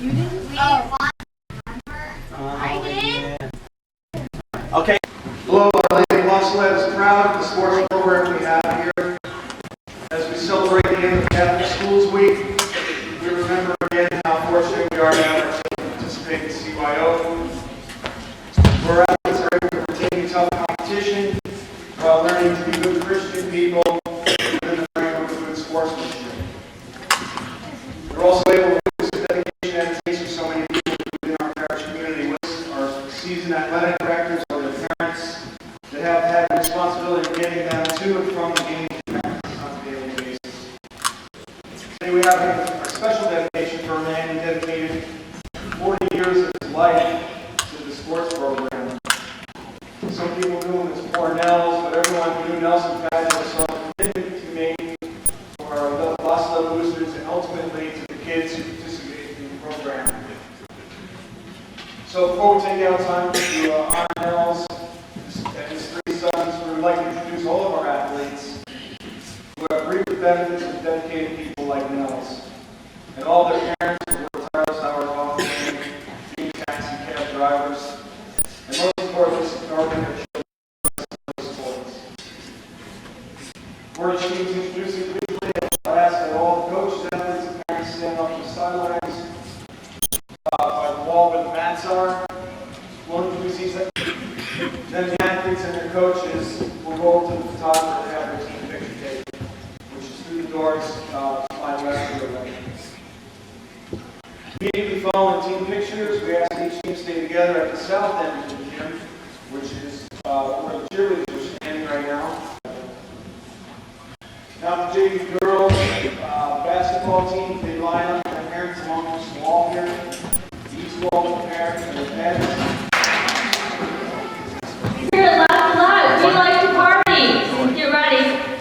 You didn't? Oh. I did. Okay. Hello, our lady LaSalette is proud of the sports program we have here. As we celebrate the end of Catholic Schools Week, we remember again how fortunate we are to have our children participate in CYO. Where athletes are able to retain tough competition while learning to be good Christian people within the framework of good sportsmanship. They're also able to use the dedication that it takes for so many people within our parish community, with our seasoned athletic directors or their parents that have had the responsibility of getting them to and from the game on a daily basis. Today we have a special dedication for a man who dedicated 40 years of his life to the sports program. Some people knew him as poor Nels, but everyone who knew Nels and Patrick saw the commitment he made for our LaSalette boosters and ultimately to the kids who participated in the program. So before we take out time to honor Nels and his three sons, we would like to introduce all of our athletes who have reaped the benefits of dedicated people like Nels, and all their parents who work tireless hours off the land, being taxi cab drivers, and most importantly, supporting their children's sports. For each team's introducing individually, I ask that all the coaches, athletes, and parents stand up to the sidelines by the wall where the mats are. We'll introduce each other. Then the athletes and their coaches will go over to the photographer to have their team picture taken, which is through the doors to my left to the right. Immediately following team pictures, we ask each team stay together at the south end of the gym, which is where the cheerleaders are standing right now. Now the JV girls basketball team, they line up their parents along this wall here. Each wall with the parents and their parents. Here at LaSalette, we like to party. Get ready.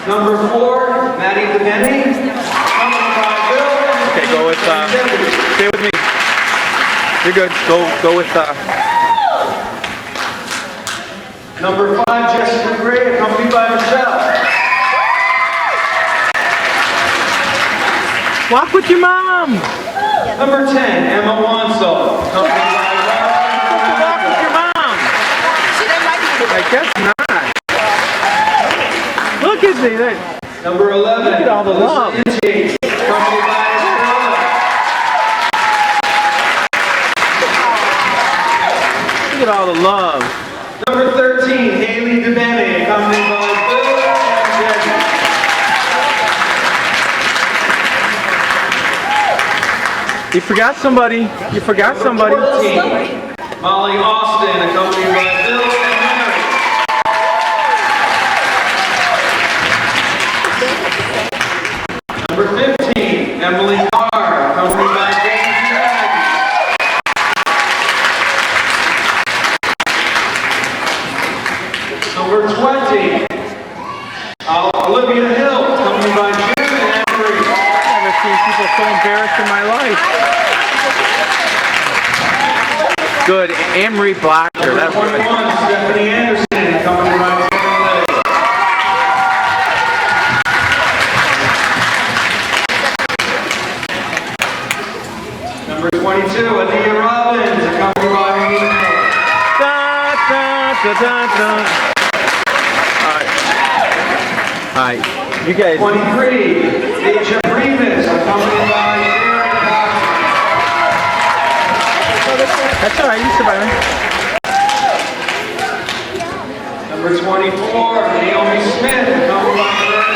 Number 4, Maddie Devaney. Okay, go with, stay with me. You're good. Go with, Number 5, Jessica Gray, accompanied by Michelle. walk with your mom. Number 10, Emma Wansel, accompanied by Walk with your mom. I guess not. Look at me. Number 11, Look at all the love. accompanied by Estrella. Look at all the love. Number 13, Haley Devaney, accompanied by Bill and Debbie. You forgot somebody. You forgot somebody. 14, Molly Austin, accompanied by Bill and Mary. Number 15, Emily Carr, accompanied by James Dragg. Number 20, Olivia Hill, accompanied by Jim and Henry. I've never seen people so embarrassed in my life. Good. Amory blocked her. That's Number good. 21, Stephanie Anderson, accompanied by Sarah Lay. Number 22, Adia Robbins, accompanied by Amy Miller. Da, da, da, da, da. All right, you guys. 23, Asia Primus, accompanied by Sharon Cox. That's all right. You survive it. Number 24, Naomi Smith, accompanied by Vernon.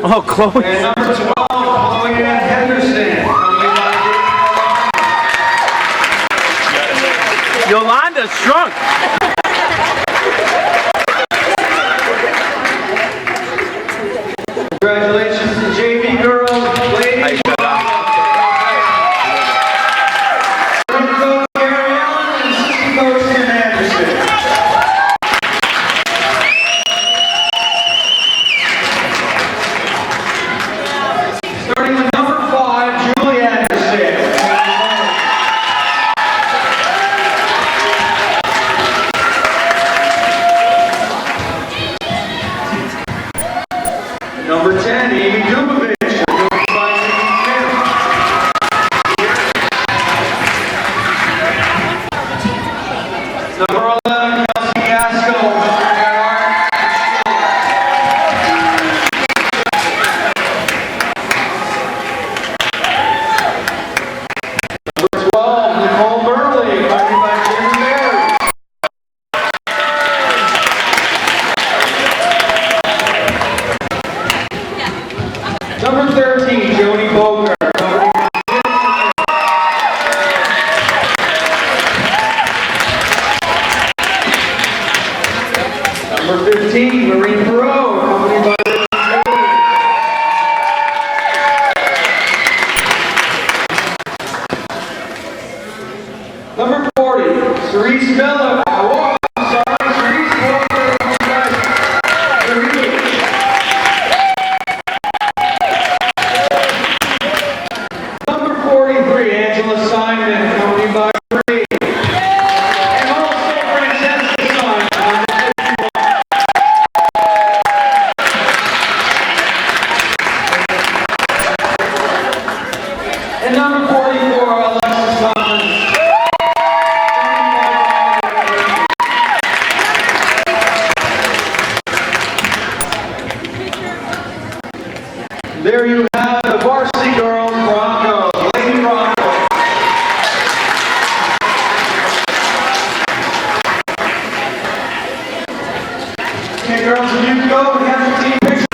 Oh, Chloe. And number 12, Chloe Ann Henderson, accompanied by Yolanda's shrunk. Congratulations to JV girls, ladies. Coach Gary Allen and assistant coach Tim Anderson. Starting with number 5, Julie Anderson. Number 10, Amy Dubovich, accompanied by Nikki Smith. Number 11, Kelsey Gaskell, accompanied by Art. Number 12, Nicole Berkley, accompanied by Jim Barry. Number 13, Jody Boger, accompanied by Number 15, Maureen Perot, accompanied by Richard Bailey. Number 40, Cerise Miller. Oh, I'm sorry, Cerise Walker, accompanied by Cerise. Number 43, Angela Simon, accompanied by Bree. And also Francesca Simon, number 51. And number 44, Alexis Thomas. There you have the varsity girls, Broncos, Lady Broncos. Okay, girls, if you can go, we have your team picture.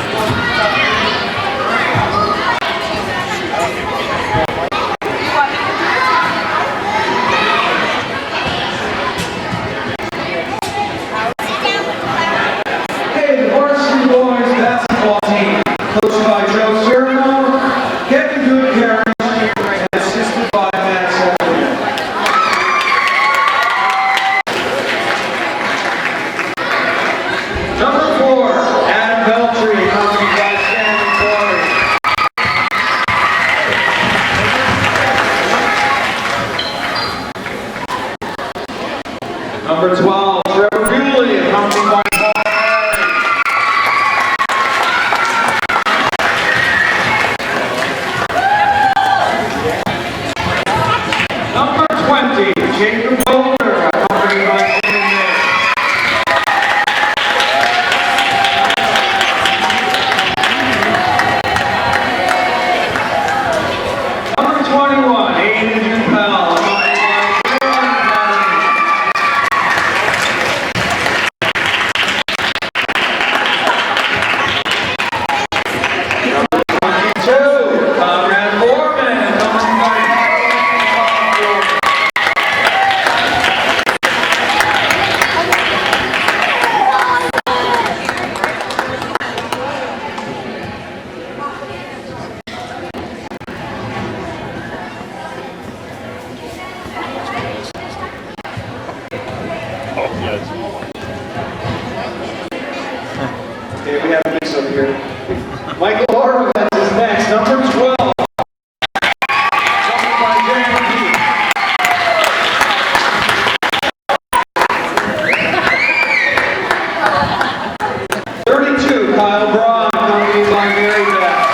Hey, the varsity boys basketball team, coached by Joe Serrano, Kevin Goodcarriage, and assisted by Matt Sullivan. Number 4, Adam Beltry, accompanied by Shannon Corey. Number 12, Trevor Dooley, accompanied by Paul Harris. Number 20, Jacob Boulder, accompanied by Stephen Nick. Number 21, Aiden Dupel, accompanied by Caroline Conley. up here. Michael Horowitz is next, number 12. Something by Jeremy. 32, Kyle Braun, accompanied by Mary Beth.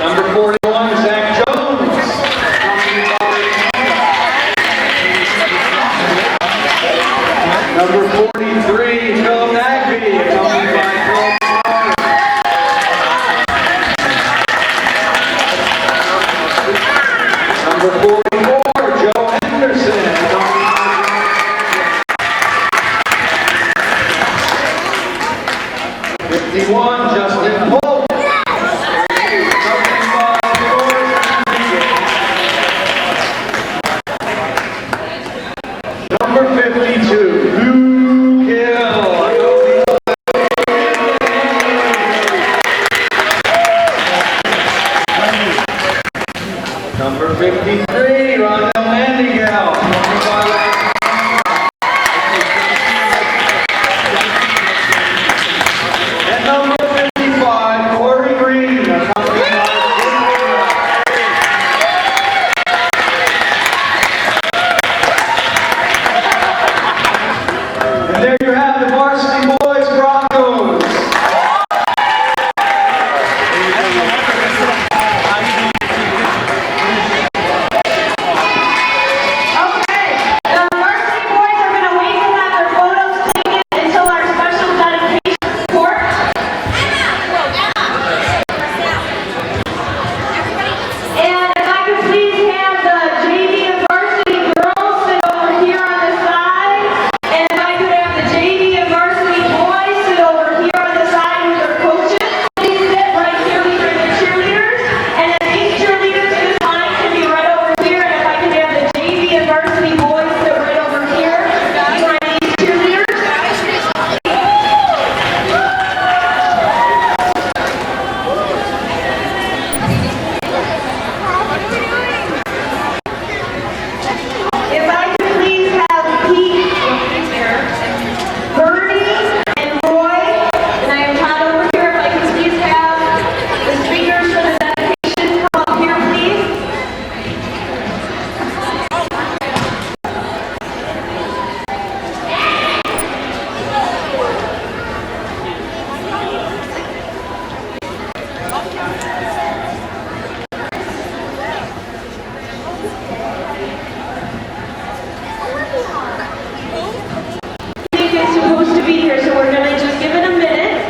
Number 41, Zach Jones, accompanied by number 43, Philip Nagby, accompanied by Philip Smart. Number 44, Joe Henderson, accompanied by Joe. 51, Justin Polk, accompanied by George Henderson. Number 52, Lou Gill, accompanied by number 53, Rondell Mandigal, accompanied by and number 55, Corey Green, accompanied by and there you have the varsity boys Broncos. Okay, the varsity boys are going to wait to have their photos taken until our special dedication report. And if I could please have the JV and varsity girls sit over here on the side, and if I could have the JV and varsity boys sit over here on the side with their coaches. Please sit right here with the cheerleaders, and if these cheerleaders, this line can be right over here, and if I could have the JV and varsity boys sit right over here behind these cheerleaders. If I could please have Pete, Bernie, and Roy, and I have Todd over here. If I could please have the speakers for the dedication come up here, please. I think it's supposed to be here, so we're going to just give it a minute.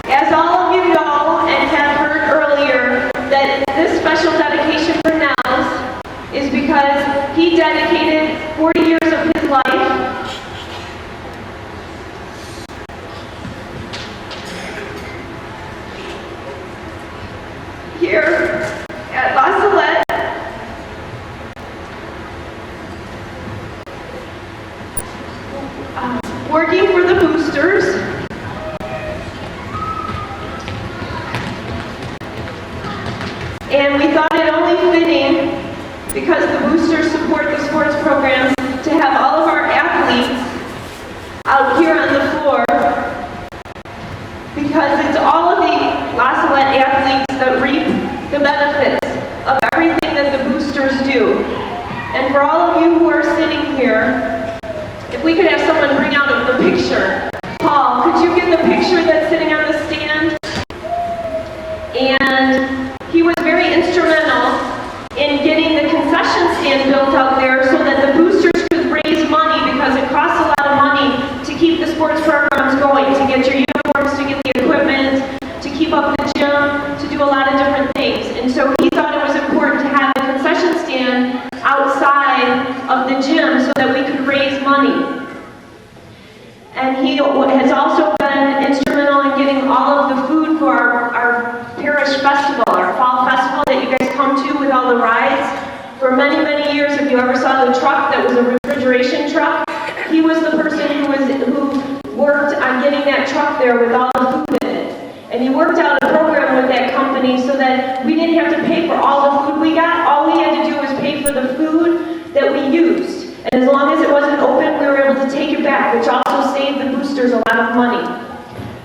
As all of you know and have heard earlier, that this special dedication for Nels is because he dedicated 40 years of his life here at LaSalette. Working for the boosters. And we thought it only fitting, because the boosters support the sports programs, to have all of our athletes out here on the floor, because it's all of the LaSalette athletes that reap the benefits of everything that the boosters do. And for all of you who are sitting here, if we could have someone bring out the picture. Paul, could you get the picture that's sitting on the stand? And he was very instrumental in getting the concession stand built out there so that the boosters could raise money, because it costs a lot of money to keep the sports programs going, to get your uniforms, to get the equipment, to keep up the gym, to do a lot of different things. And so he thought it was important to have the concession stand outside of the gym so that we could raise money. And he has also been instrumental in getting all of the food for our parish festival, our fall festival that you guys come to with all the rides. For many, many years, if you ever saw the truck that was a refrigeration truck, he was the person who worked on getting that truck there with all the food in it. And he worked out a program with that company so that we didn't have to pay for all the food we got. All we had to do was pay for the food that we used. And as long as it wasn't open, we were able to take it back, which also saved the boosters a lot of money.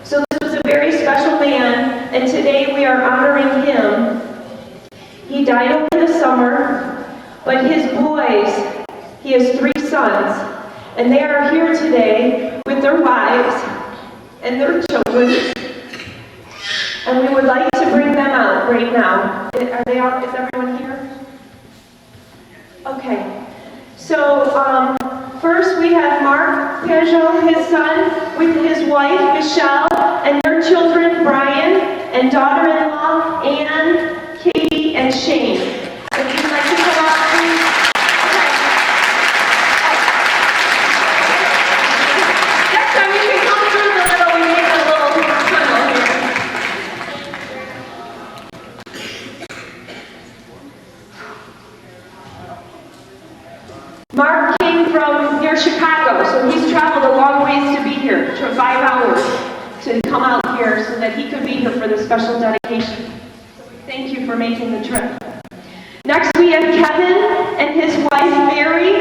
So this was a very special man, and today we are honoring him. He died over the summer, but his boys, he has 3 sons, and they are here today with their wives and their children. And we would like to bring them out right now. Are they out? Is everyone here? Okay. So, first we have Mark Peugeot, his son, with his wife, Michelle, and their children, Brian, and daughter-in-law, Ann, Katie, and Shane. If you'd like to come out, please. Next time you can come through the little, we make a little tunnel here. Mark came from near Chicago, so he's traveled a long ways to be here, 5 hours to come out here so that he could be here for this special dedication. So we thank you for making the trip. Next we have Kevin and his wife Mary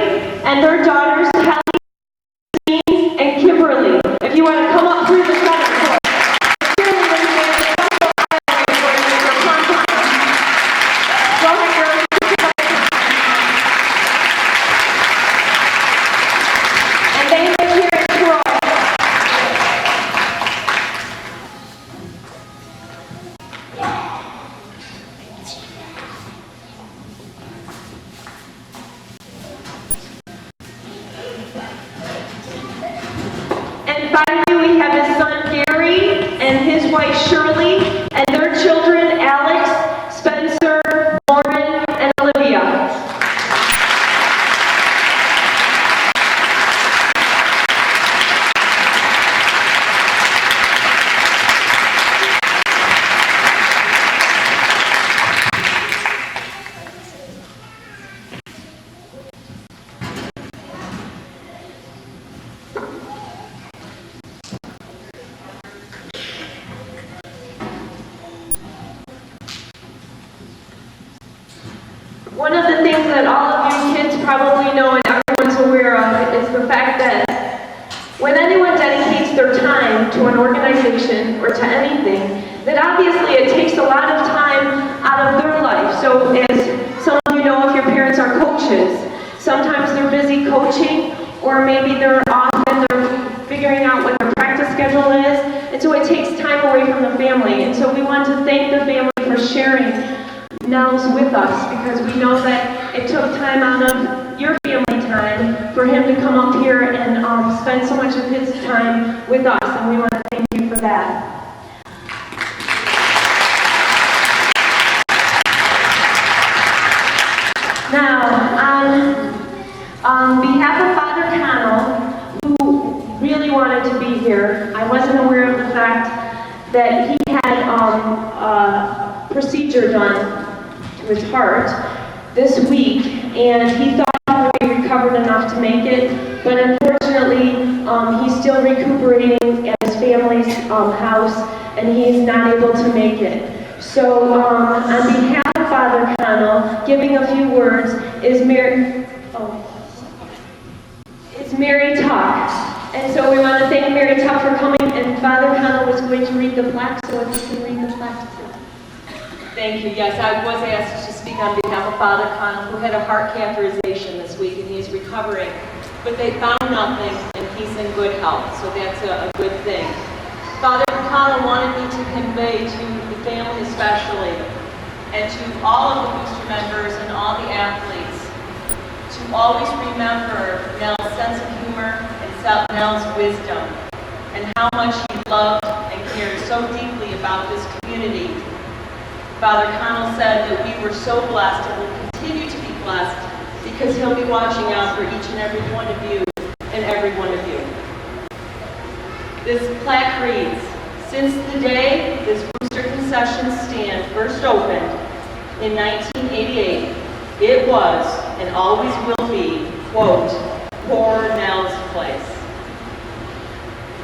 and their daughters Kelly and Kimberly. If you want to come up through the center court. Kimberly was made a special highlight for you for Pom-Pom. Go ahead, girls. And they live here in Troy. And finally, we have his son Gary and his wife Shirley and their children Alex, Spencer, Lauren, and Olivia. One of the things that all of you kids probably know and everyone's aware of is the fact that when anyone dedicates their time to an organization or to anything, that obviously it takes a lot of time out of their life. So as some of you know, if your parents are coaches, sometimes they're busy coaching, or maybe they're off and they're figuring out what their practice schedule is, and so it takes time away from the family. And so we want to thank the family for sharing Nels with us, because we know that it took time out of your family time for him to come up here and spend so much of his time with us, and we want to thank you for that. Now, on behalf of Father Connell, who really wanted to be here, I wasn't aware of the fact that he had a procedure done to his heart this week, and he thought he would be recovered enough to make it, but unfortunately he's still recuperating at his family's house, and he's not able to make it. So on behalf of Father Connell, giving a few words is Mary Tuck. And so we want to thank Mary Tuck for coming, and Father Connell was going to read the plaque, so if you can read the plaque. Thank you. Yes, I was asked to speak on behalf of Father Connell, who had a heart catheterization this week, and he's recovering. But they found nothing, and he's in good health, so that's a good thing. Father Connell wanted me to convey to the family especially, and to all of the booster members and all the athletes, to always remember Nels' sense of humor and Nels' wisdom, and how much he loved and cared so deeply about this community. Father Connell said that we were so blessed and will continue to be blessed because he'll be watching out for each and every one of you and every one of you. This plaque reads, since the day this booster concession stand first opened in 1988, it was and always will be, quote, poor Nels' place.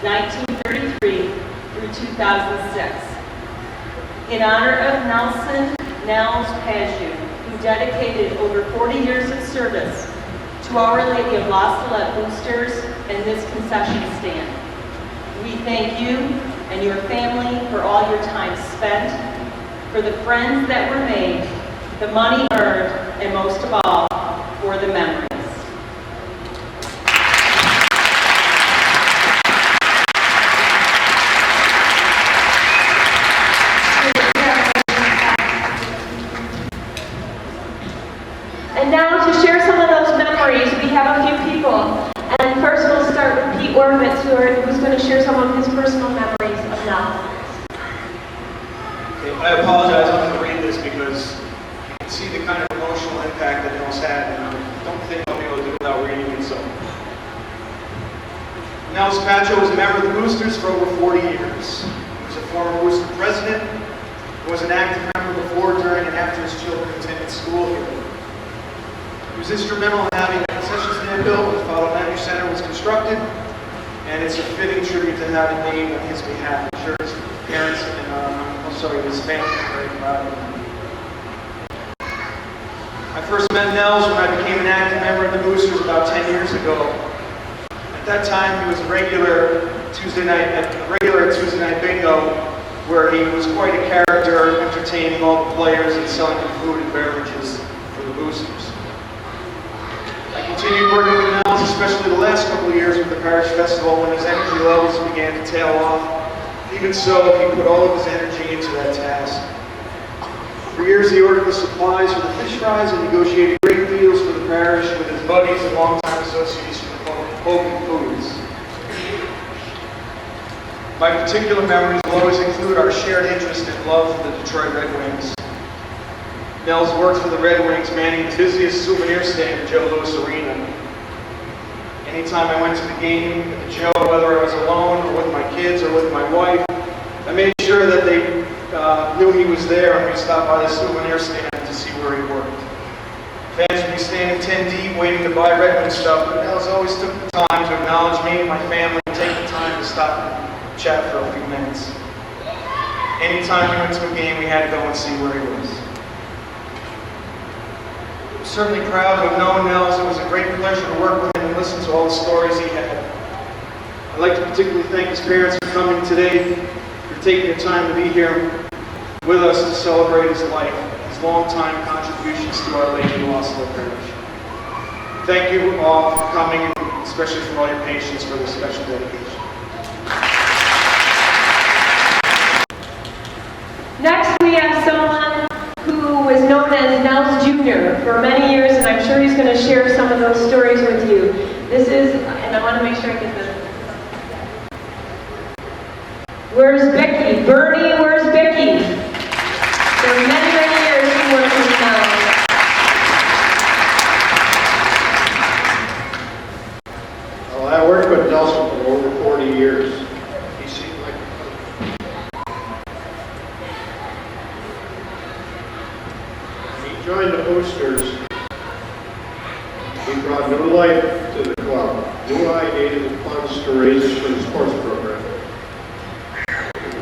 1933 through 2006. In honor of Nels Paju, who dedicated over 40 years of service to Our Lady of LaSalette boosters and this concession stand. We thank you and your family for all your time spent, for the friends that were made, the money earned, and most of all, for the memories. And now to share some of those memories, we have a few people. And first we'll start with Pete Orvitz, who's going to share some of his personal memories of Nels. Okay, I apologize, I'm going to read this because you can see the kind of emotional impact that Nels had, and I don't think I'll be able to do it without reading it. So, Nels Pacho was a member of the Boosters for over 40 years. He was a former Booster president, was an active member before, during, and after his children attended school here. He was instrumental in having the concession stand built when the Father Landry Center was constructed, and it's a fitting tribute to have it named on his behalf. I'm sure his parents and his family are very proud of him. I first met Nels when I became an active member of the Boosters about 10 years ago. At that time, he was a regular at Tuesday night bingo, where he was quite a character, entertaining all the players and selling them food and beverages for the Boosters. I continued working with Nels, especially the last couple of years with the Parish Festival when his energy levels began to tail off. Even so, he put all of his energy into that task. For years, he ordered the supplies for the fish fries and negotiated great deals for the parish with his buddies and longtime associates from the Hogan Foods. My particular memories will always include our shared interest and love for the Detroit Red Wings. Nels worked for the Red Wings, manning the busiest souvenir stand at Joe Louis Arena. Anytime I went to the game at the Joe, whether I was alone or with my kids or with my wife, I made sure that they knew he was there and we stopped by the souvenir stand to see where he worked. Fans would be standing 10 deep waiting to buy Red Wing stuff, but Nels always took the time to acknowledge me and my family and take the time to stop and chat for a few minutes. Anytime we went to a game, we had to go and see where he was. I'm certainly proud to have known Nels. It was a great pleasure to work with him and listen to all the stories he had. I'd like to particularly thank his parents for coming today, for taking the time to be here with us to celebrate his life, his long-time contributions to Our Lady of LaSalette Parish. Thank you all for coming, and especially for all your patience for this special dedication. Next, we have someone who was known as Nels Jr. for many years, and I'm sure he's going to share some of those stories with you. This is, and I want to make sure I get this. Where's Becky? Bernie, where's Becky? For many, many years he worked with Nels. Well, I worked with Nelson for over 40 years. He seemed like he joined the Boosters. He brought new life to the club, new ideas and funds to raise for the sports program.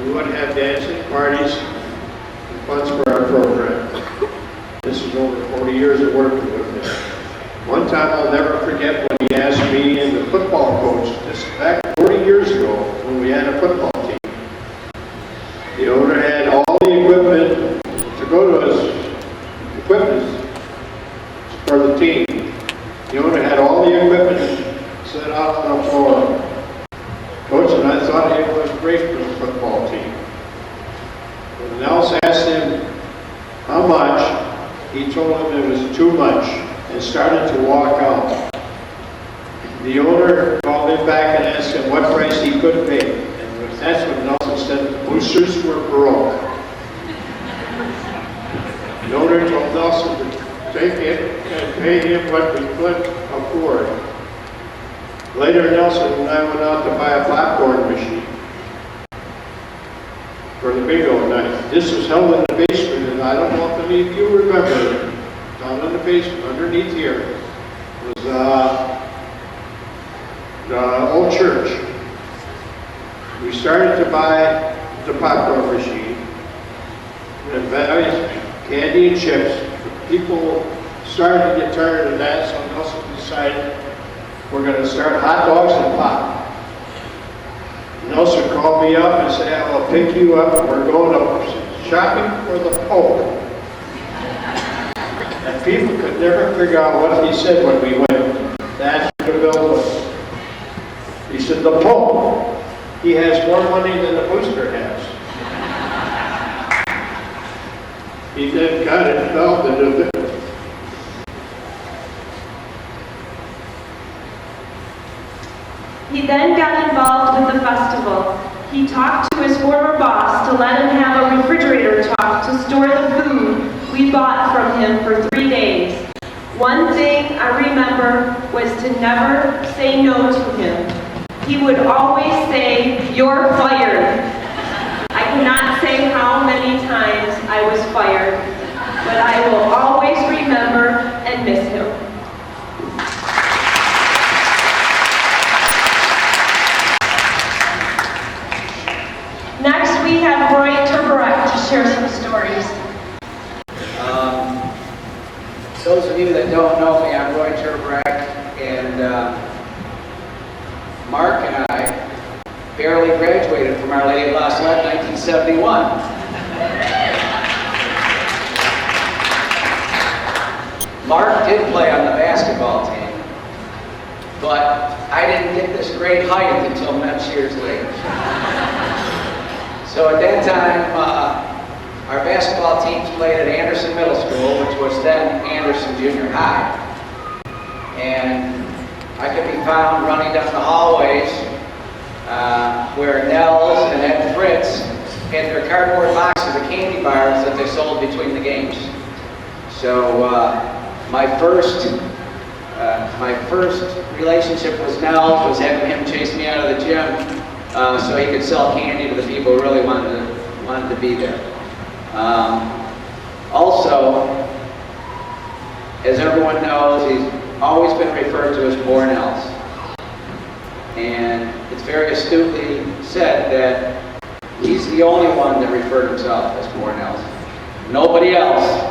We would have dancing parties and funds for our program. This is over 40 years of working with him. One time I'll never forget when he asked me and the football coach, this back 40 years ago when we had a football team. The owner had all the equipment to go to his equipment for the team. The owner had all the equipment set out on the floor. Coach and I thought it was great for the football team. When Nels asked him how much, he told him it was too much and started to walk out. The owner called him back and asked him what price he could pay. And that's when Nelson said the Boosters were broke. The owner told Nelson to take it and pay him what we could afford. Later, Nelson and I went out to buy a popcorn machine for the bingo night. This was held in the basement, and I don't know if any of you remember it. Down in the basement, underneath here, was the old church. We started to buy the popcorn machine, and various candy and chips. People started to get tired of that, so Nelson decided we're going to start hot dogs and pop. Nelson called me up and said, I'll pick you up and we're going to shopping for the Pope. And people could never figure out what he said when we went. That's what the bill was. He said, the Pope, he has more money than the booster has. He then got involved in the bill. He then got involved with the festival. He talked to his former boss to let him have a refrigerator truck to store the food we bought from him for 3 days. One thing I remember was to never say no to him. He would always say, "You're fired." I cannot say how many times I was fired, but I will always remember and miss him. Next, we have Roy Turbarek to share some stories. Those of you that don't know me, I'm Roy Turbarek, and Mark and I barely graduated from Our Lady of LaSalette in 1971. Mark did play on the basketball team, but I didn't get this great height until much years later. So at that time, our basketball teams played at Anderson Middle School, which was then Anderson Junior High. And I could be found running down the hallways where Nels and Ed Fritz had their cardboard boxes of candy bars that they sold between the games. So my first relationship with Nels was having him chase me out of the gym so he could sell candy to the people who really wanted to be there. Also, as everyone knows, he's always been referred to as Poor Nels. And it's very astutely said that he's the only one that referred himself as Poor Nels. Nobody else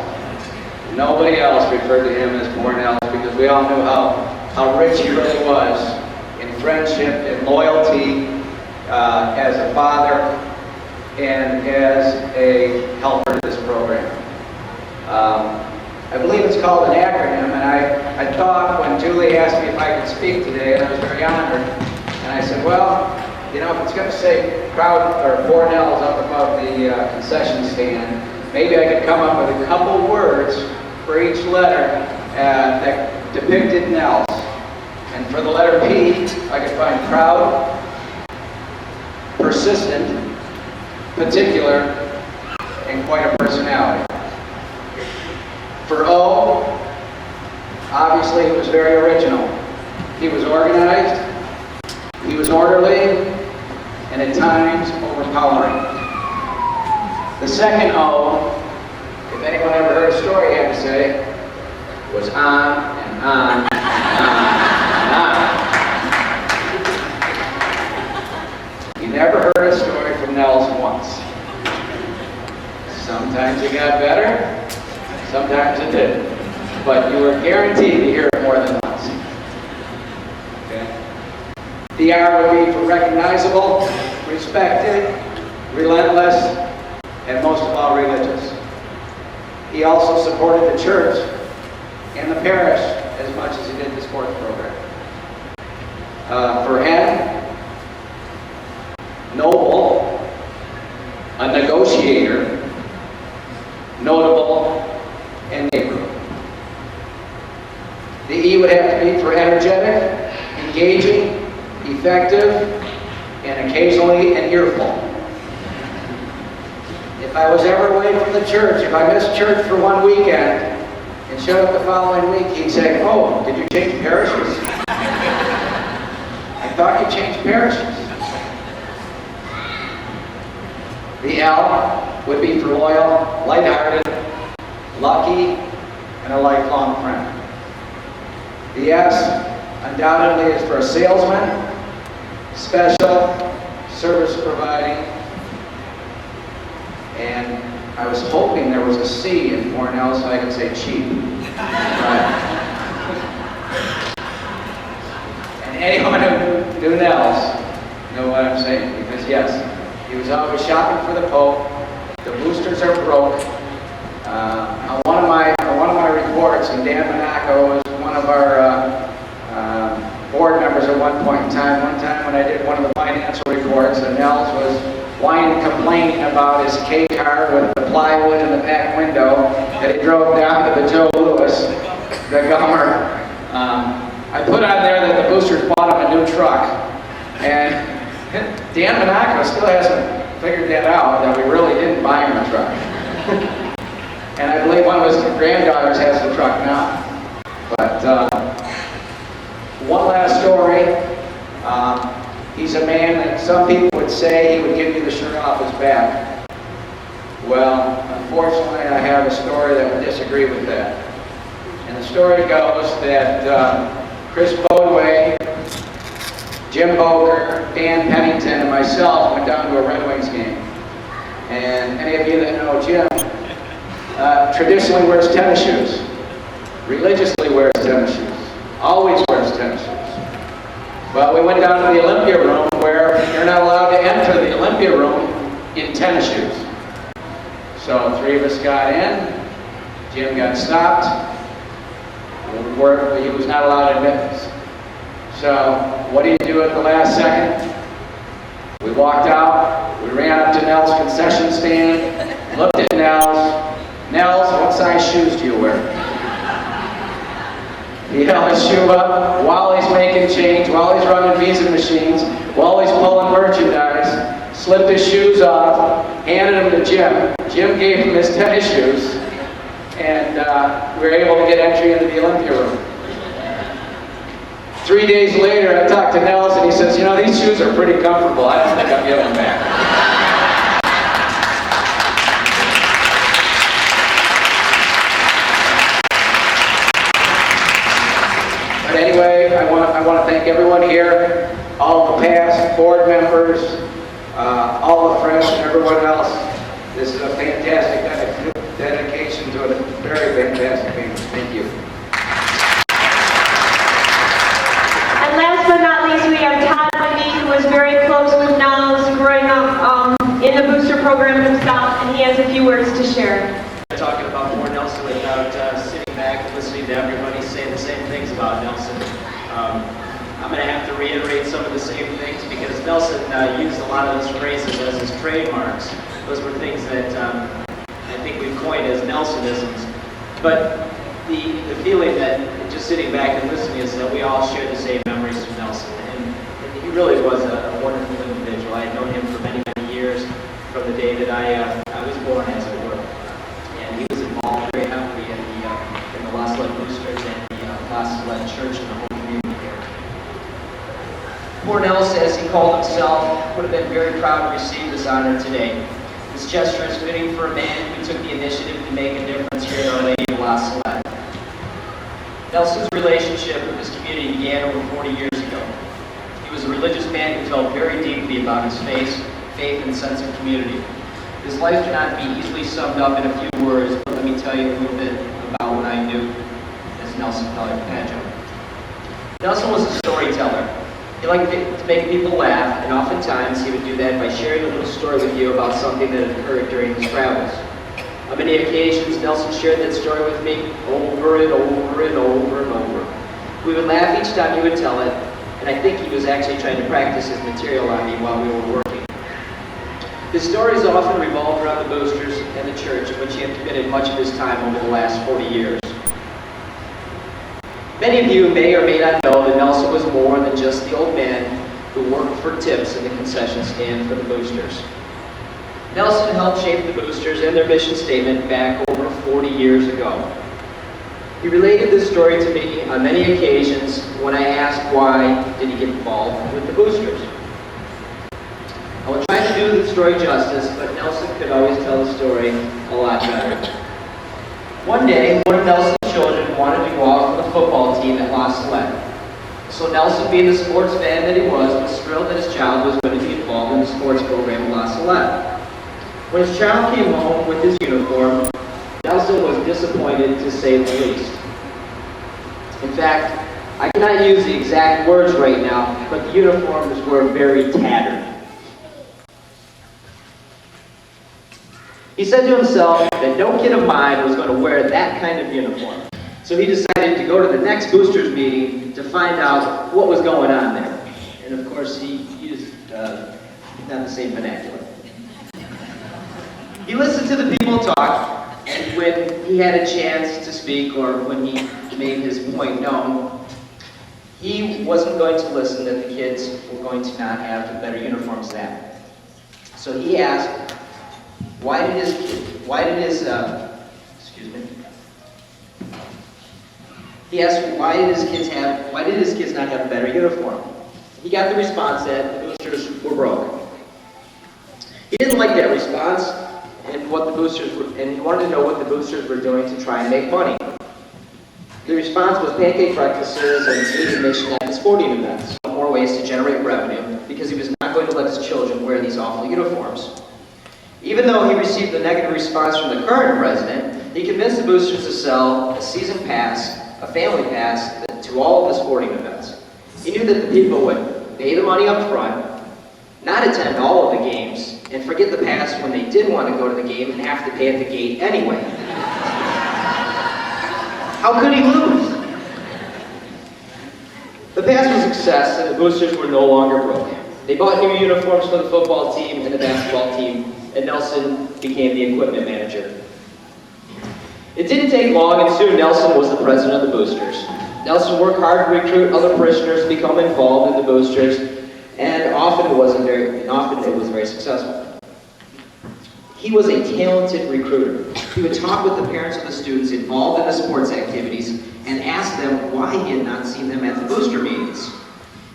referred to him as Poor Nels, because we all knew how rich he really was in friendship and loyalty as a father and as a helper to this program. I believe it's called an acronym, and I thought when Julie asked me if I could speak today, and I was very honored, and I said, well, you know, if it's going to say proud or Poor Nels up above the concession stand, maybe I could come up with a couple words for each letter that depicted Nels. And for the letter P, I could find proud, persistent, particular, and quite a personality. For O, obviously he was very original. He was organized, he was orderly, and at times overpowering. The second O, if anyone ever heard a story he had to say, was on and on and on and on. You never heard a story from Nels once. Sometimes it got better, sometimes it didn't. But you were guaranteed to hear it more than once. Okay? The R would be for recognizable, respected, relentless, and most of all, religious. He also supported the church and the parish as much as he did the sports program. For N, noble, a negotiator, notable, and neighborly. The E would have to be for energetic, engaging, effective, and occasionally an earful. If I was ever away from the church, if I missed church for one weekend and showed up the following week, he'd say, "Oh, did you change parishes? I thought you changed parishes." The L would be for loyal, lighthearted, lucky, and a lifelong friend. The S undoubtedly is for a salesman, special, service providing, and I was hoping there was a C in Poor Nels so I could say cheap. Right. anyone who knew Nels know what I'm saying, because yes, he was always shopping for the Pope. The boosters are broke. On one of my reports, and Dan Monaco was one of our board members at one point in time. One time when I did one of the financial reports, and Nels was whining, complaining about his K car with the plywood in the back window that he drove down to the Joe Louis, the Gummer. I put on there that the boosters bought him a new truck, and Dan Monaco still hasn't figured that out, that we really didn't buy him a truck. And I believe one of his granddaughters has the truck now. But one last story. He's a man that some people would say he would give you the shirt off his back. Well, unfortunately, I have a story that would disagree with that. And the story goes that Chris Bodway, Jim Boker, Dan Pennington, and myself went down to a Red Wings game. And any of you that know Jim, traditionally wears tennis shoes, religiously wears tennis shoes, always wears tennis shoes. Well, we went down to the Olympia room where you're not allowed to enter the Olympia room in tennis shoes. So 3 of us got in, Jim got stopped, he was not allowed admittance. So what do you do at the last second? We walked out, we ran up to Nels' concession stand, looked at Nels. Nels, what size shoes do you wear? He held his shoe up while he's making change, while he's running Visa machines, while he's pulling merchandise, slipped his shoes off, handed them to Jim. Jim gave him his tennis shoes, and we were able to get entry into the Olympia room. 3 days later, I talked to Nels, and he says, you know, these shoes are pretty comfortable. I don't think I'm giving them back. But anyway, I want to thank everyone here, all the past board members, all the friends, and everyone else. This is a fantastic dedication to a very fantastic game. Thank you. And last but not least, we have Todd Wendy, who was very close with Nels growing up in the booster program himself, and he has a few words to share. Talking about more Nelson without sitting back and listening to everybody say the same things about Nelson. I'm going to have to reiterate some of the same things because Nelson used a lot of those phrases as his trademarks. Those were things that I think we've coined as Nelsonisms. But the feeling that just sitting back and listening is that we all share the same memories from Nelson. And he really was a wonderful individual. I had known him for many, many years from the day that I was born, as it were. And he was involved very heavily in the LaSalette Boosters and the LaSalette Church and the whole community here. Poor Nels, as he called himself, would have been very proud to receive this honor today. This gesture is fitting for a man who took the initiative to make a difference here in Our Lady of LaSalette. Nelson's relationship with his community began over 40 years ago. He was a religious man who felt very deeply about his faith and sense of community. His life cannot be easily summed up in a few words, but let me tell you a little bit about what I knew as Nelson Pageau. Nelson was a storyteller. He liked to make people laugh, and oftentimes he would do that by sharing a little story with you about something that had occurred during his travels. On many occasions, Nelson shared that story with me over and over and over and over. We would laugh each time he would tell it, and I think he was actually trying to practice his material on me while we were working. His stories often revolved around the boosters and the church, in which he had committed much of his time over the last 40 years. Many of you may or may not know that Nelson was more than just the old man who worked for tips in the concession stand for the boosters. Nelson helped shape the boosters and their mission statement back over 40 years ago. He related this story to me on many occasions when I asked why did he get involved with the boosters. I will try to do the story justice, but Nelson could always tell the story a lot better. One day, one of Nelson's children wanted to go out for the football team at LaSalette. So Nelson, being the sports fan that he was thrilled that his child was going to be involved in the sports program at LaSalette. When his child came home with his uniform, Nelson was disappointed, to say the least. In fact, I cannot use the exact words right now, but the uniforms were very tattered. He said to himself that no kid of mine was going to wear that kind of uniform. So he decided to go to the next boosters meeting to find out what was going on there. And of course, he used not the same vernacular. He listened to the people talk, and when he had a chance to speak or when he made his point known, he wasn't going to listen that the kids were going to not have better uniforms than that. So he asked, why did his kids not have a better uniform? He got the response that the boosters were broke. He didn't like that response, and he wanted to know what the boosters were doing to try and make money. The response was pancake breakfasts and meat admission at the sporting events. More ways to generate revenue, because he was not going to let his children wear these awful uniforms. Even though he received a negative response from the current president, he convinced the boosters to sell a season pass, a family pass, to all of the sporting events. He knew that the people would pay the money up front, not attend all of the games, and forget the pass when they did want to go to the game and have to pay at the gate anyway. How could he lose? The pass was a success, and the boosters were no longer broke. They bought new uniforms for the football team and the basketball team, and Nelson became the equipment manager. It didn't take long, and soon Nelson was the president of the boosters. Nelson worked hard to recruit other parishioners to become involved in the boosters, and often it was very successful. He was a talented recruiter. He would talk with the parents of the students involved in the sports activities and ask them why he had not seen them at the booster meetings.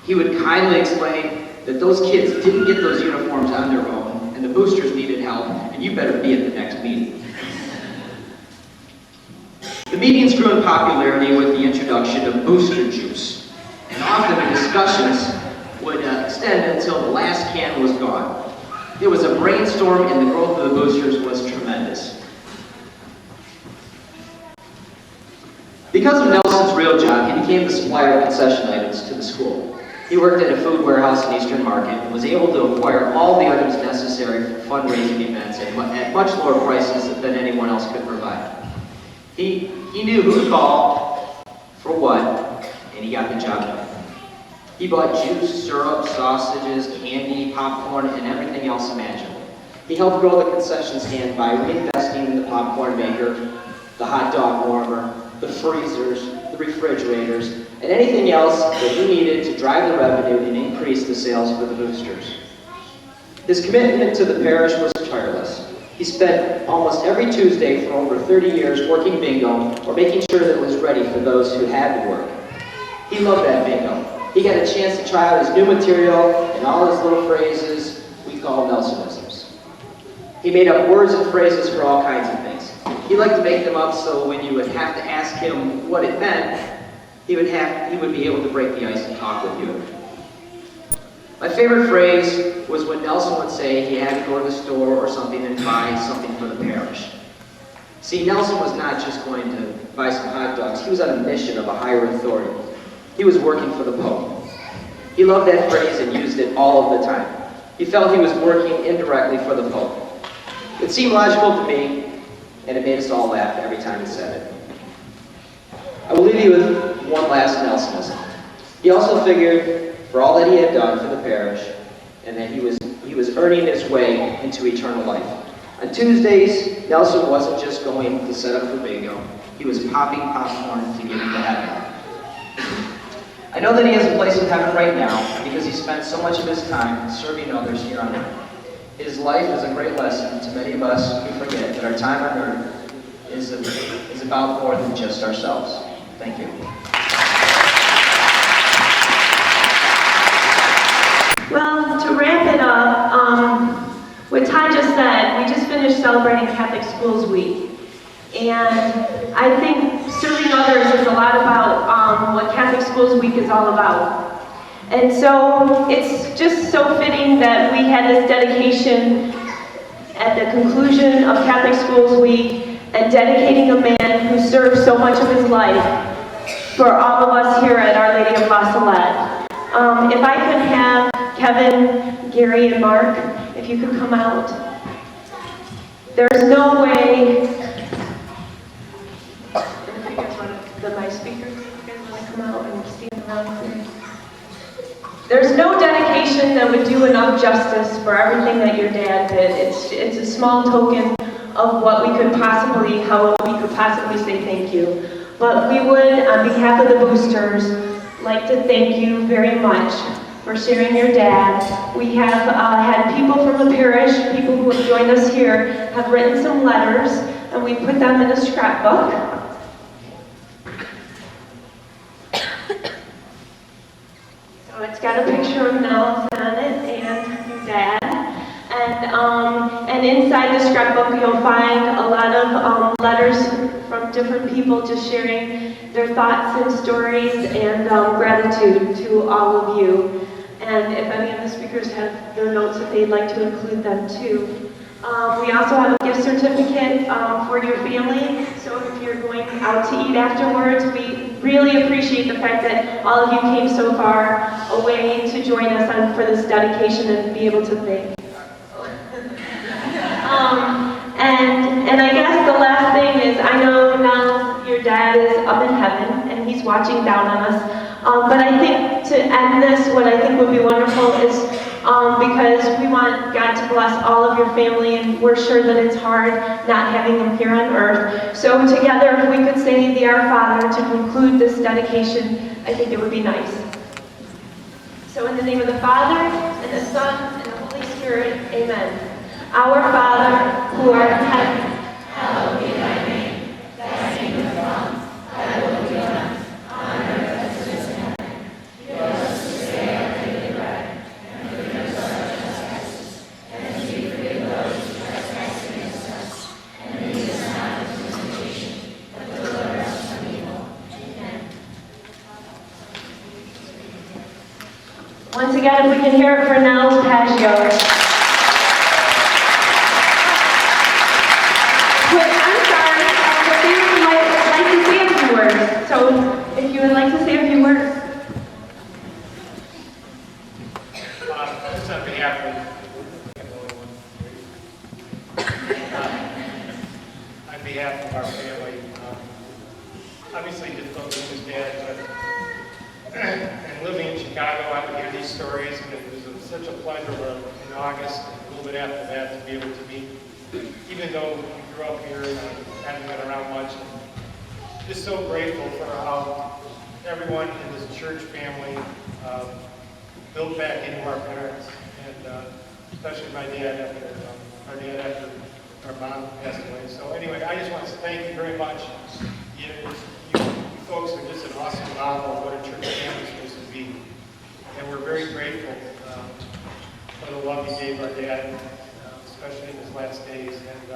He would kindly explain that those kids didn't get those uniforms on their own, and the boosters needed help, and you better be at the next meeting. The meetings grew in popularity with the introduction of booster juice, and often the discussions would extend until the last can was gone. There was a brainstorm, and the growth of the boosters was tremendous. Because of Nelson's real job, he became the supplier of concession items to the school. He worked at a food warehouse in Eastern Market and was able to acquire all the items necessary for fundraising events at much lower prices than anyone else could provide. He knew who to call for what, and he got the job done. He bought juice, syrup, sausages, candy, popcorn, and everything else imaginable. He helped grow the concession stand by reinvesting in the popcorn maker, the hot dog warmer, the freezers, the refrigerators, and anything else that he needed to drive the revenue and increase the sales for the boosters. His commitment to the parish was tireless. He spent almost every Tuesday for over 30 years working bingo or making sure that it was ready for those who had to work. He loved that bingo. He got a chance to try out his new material and all his little phrases we call Nelsonisms. He made up words and phrases for all kinds of things. He liked to make them up so when you would have to ask him what it meant, he would be able to break the ice and talk with you. My favorite phrase was when Nelson would say he had to go to the store or something and buy something for the parish. See, Nelson was not just going to buy some hot dogs. He was on a mission of a higher authority. He was working for the Pope. He loved that phrase and used it all of the time. He felt he was working indirectly for the Pope. It seemed logical to me, and it made us all laugh every time he said it. I will leave you with one last Nelsonism. He also figured for all that he had done for the parish, and that he was earning his way into eternal life. On Tuesdays, Nelson wasn't just going to set up for bingo. He was popping popcorn to get into heaven. I know that he has a place in heaven right now because he spent so much of his time serving others here on earth. His life is a great lesson to many of us who forget that our time on earth is about more than just ourselves. Thank you. Well, to wrap it up, what Ty just said, we just finished celebrating Catholic Schools Week. And I think serving others is a lot about what Catholic Schools Week is all about. And so it's just so fitting that we had this dedication at the conclusion of Catholic Schools Week and dedicating a man who served so much of his life for all of us here at Our Lady of LaSalette. If I could have Kevin, Gary, and Mark, if you could come out. There's no way, my speakers, you guys want to come out and stand around here? There's no dedication that would do enough justice for everything that your dad did. It's a small token of what we could possibly, how we could possibly say thank you. But we would, on behalf of the boosters, like to thank you very much for sharing your dad. We have had people from the parish, people who have joined us here, have written some letters, and we put them in a scrapbook. So it's got a picture of Nels on it and your dad. And inside the scrapbook you'll find a lot of letters from different people just sharing their thoughts and stories and gratitude to all of you. And if any of the speakers have their notes, if they'd like to include them too. We also have a gift certificate for your family, so if you're going out to eat afterwards, we really appreciate the fact that all of you came so far away to join us for this dedication and be able to thank. And I guess the last thing is, I know now your dad is up in heaven and he's watching down on us, but I think to end this, what I think would be wonderful is, because we want God to bless all of your family, and we're sure that it's hard not having them here on earth. So together, if we could say the Our Father to conclude this dedication, I think it would be nice. So in the name of the Father, and the Son, and the Holy Spirit, amen. Our Father, who art in heaven, hallowed be thy name. Thy kingdom come, thy will be done, on earth as it is in heaven. Give us this day our daily bread, and forgive us our trespasses, as we forgive those who trespass against us. And lead us not into temptation, but deliver us from evil. Amen. Once again, if we can hear it for Nels Paggio. So, if you would like to say a few words. Just on behalf of our family, obviously difficult with his dad, but and living in Chicago, I could hear these stories, and it was such a pleasure in August, a little bit after that, to be able to meet, even though we grew up here and haven't been around much. Just so grateful for how everyone in this church family built back into our parents, and especially my dad after our mom passed away. So anyway, I just want to thank you very much. You folks are just an awesome model of what a church family is supposed to be, and we're very grateful for the love you gave our dad, especially in his last days. And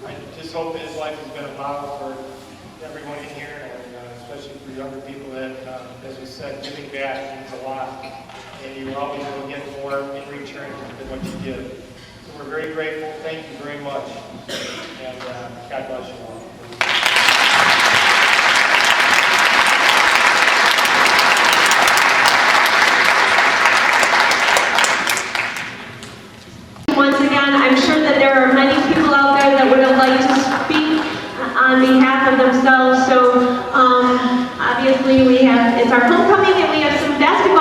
I just hope that his life has been a model for everyone in here, and especially for younger people that, as we said, giving back means a lot. And you always will get more in return than what you give. So we're very grateful. Thank you very much. And God bless you all. Once again, I'm sure that there are many people out there that would have liked to speak on behalf of themselves. So obviously it's our homecoming, and we have some basketball